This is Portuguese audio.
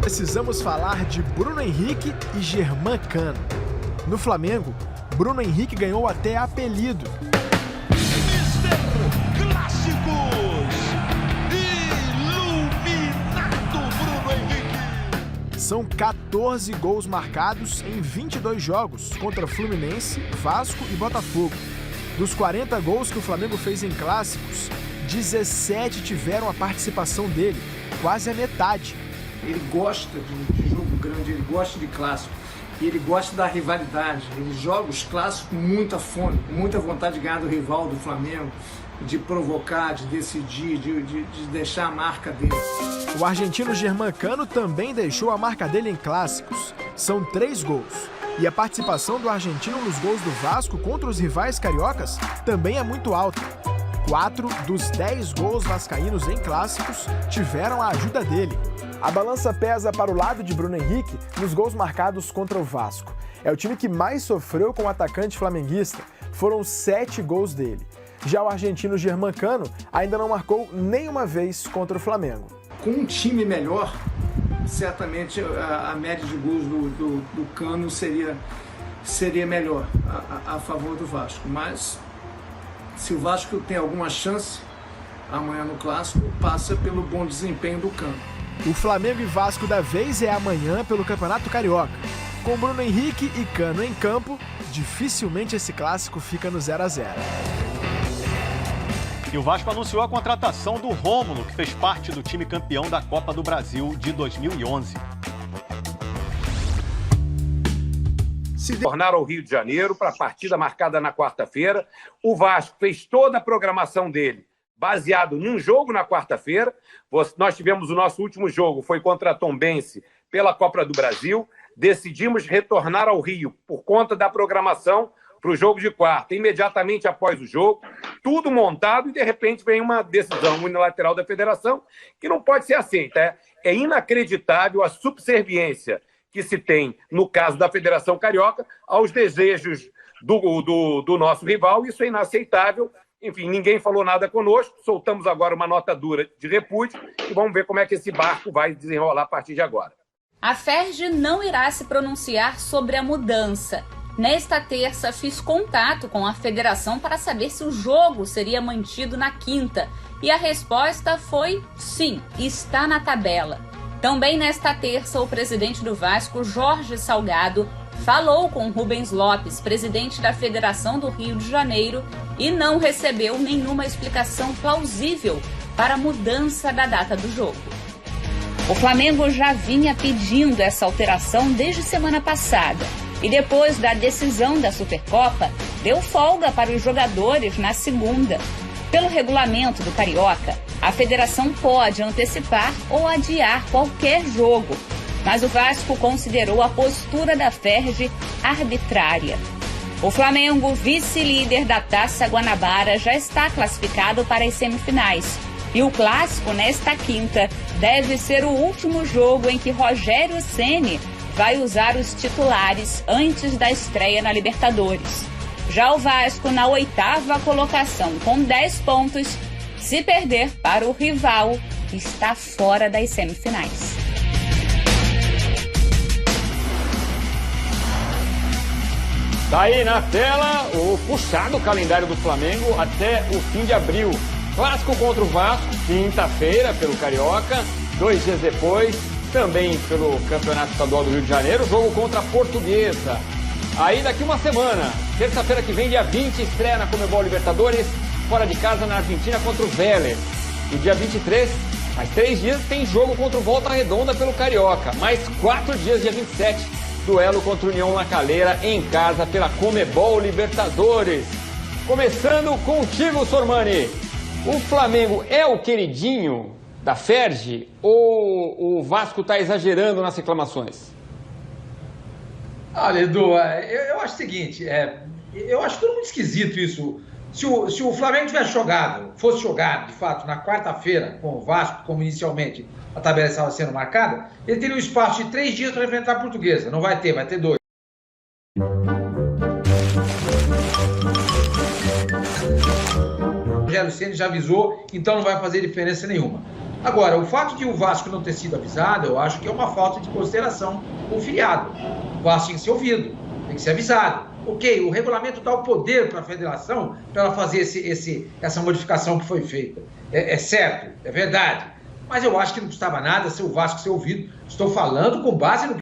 precisamos falar de Bruno Henrique e Germán Cano. No Flamengo, Bruno Henrique ganhou até apelido. Mister Clássicos, iluminado Bruno Henrique. São 14 gols marcados em 22 jogos contra Fluminense, Vasco e Botafogo. Dos 40 gols que o Flamengo fez em clássicos, 17 tiveram a participação dele, quase a metade. Ele gosta de jogo grande, ele gosta de clássico. E ele gosta da rivalidade. Ele joga os clássicos com muita fome, com muita vontade de ganhar do rival do Flamengo, de provocar, de decidir, de deixar a marca dele. O argentino Germán Cano também deixou a marca dele em clássicos. São 3 gols. E a participação do argentino nos gols do Vasco contra os rivais cariocas também é muito alta. 4 dos 10 gols vascaínos em clássicos tiveram a ajuda dele. A balança pesa para o lado de Bruno Henrique nos gols marcados contra o Vasco. É o time que mais sofreu com o atacante flamenguista. Foram 7 gols dele. Já o argentino Germán Cano ainda não marcou nenhuma vez contra o Flamengo. Com um time melhor, certamente a média de gols do Cano seria melhor a favor do Vasco. Mas se o Vasco tem alguma chance amanhã no Clássico, passa pelo bom desempenho do Cano. O Flamengo e Vasco da vez é amanhã pelo Campeonato Carioca. Com Bruno Henrique e Cano em campo, dificilmente esse clássico fica no 0 a 0. E o Vasco anunciou a contratação do Rômulo, que fez parte do time campeão da Copa do Brasil de 2011. Se tornar ao Rio de Janeiro para a partida marcada na quarta-feira, o Vasco fez toda a programação dele baseado num jogo na quarta-feira. Nós tivemos o nosso último jogo, foi contra a Tombense pela Copa do Brasil. Decidimos retornar ao Rio por conta da programação para o jogo de quarta, imediatamente após o jogo, tudo montado e, de repente, vem uma decisão unilateral da federação que não pode ser aceita. É inacreditável a subserviência que se tem, no caso da Federação Carioca, aos desejos do nosso rival. Isso é inaceitável. Enfim, ninguém falou nada conosco, soltamos agora uma nota dura de repúdio e vamos ver como é que esse barco vai desenrolar a partir de agora. A FERJ não irá se pronunciar sobre a mudança. Nesta terça, fiz contato com a federação para saber se o jogo seria mantido na quinta. E a resposta foi sim, está na tabela. Também nesta terça, o presidente do Vasco, Jorge Salgado, falou com Rubens Lopes, presidente da Federação do Rio de Janeiro, e não recebeu nenhuma explicação plausível para a mudança da data do jogo. O Flamengo já vinha pedindo essa alteração desde semana passada e depois da decisão da Supercopa, deu folga para os jogadores na segunda. Pelo regulamento do Carioca, a federação pode antecipar ou adiar qualquer jogo, mas o Vasco considerou a postura da FERJ arbitrária. O Flamengo, vice-líder da Taça Guanabara, já está classificado para as semifinais. E o clássico, nesta quinta, deve ser o último jogo em que Rogério Ceni vai usar os titulares antes da estreia na Libertadores. Já o Vasco, na 8ª colocação, com 10 pontos, se perder para o rival, está fora das semifinais. Tá aí na tela o puxado calendário do Flamengo até o fim de abril. Clássico contra o Vasco, quinta-feira, pelo Carioca. 2 dias depois, também pelo Campeonato Estadual do Rio de Janeiro, jogo contra a Portuguesa. Aí daqui uma semana, terça-feira que vem, dia 20, estreia na Conmebol Libertadores, fora de casa na Argentina contra o Vélez. E dia 23, mais 3 dias, tem jogo contra o Volta Redonda pelo Carioca. Mais 4 dias, dia 27, duelo contra o União La Calera em casa pela Conmebol Libertadores. Começando contigo, Sormani. O Flamengo é o queridinho da FERJ ou o Vasco está exagerando nas reclamações? Olha, Edu, eu acho o seguinte, eu acho todo muito esquisito isso. Se o Flamengo fosse jogado, de fato, na quarta-feira com o Vasco, como inicialmente a tabela estava sendo marcada, ele teria um espaço de 3 dias para enfrentar a Portuguesa. Não vai ter, vai ter 2. O Rogério Ceni já avisou, então não vai fazer diferença nenhuma. Agora, o fato de o Vasco não ter sido avisado, eu acho que é uma falta de consideração com o filiado. O Vasco tem que ser ouvido, tem que ser avisado. Ok, o regulamento dá o poder para a federação para ela fazer essa modificação que foi feita. É certo, é verdade. Mas eu acho que não custava nada ser o Vasco ser ouvido. Estou falando com base no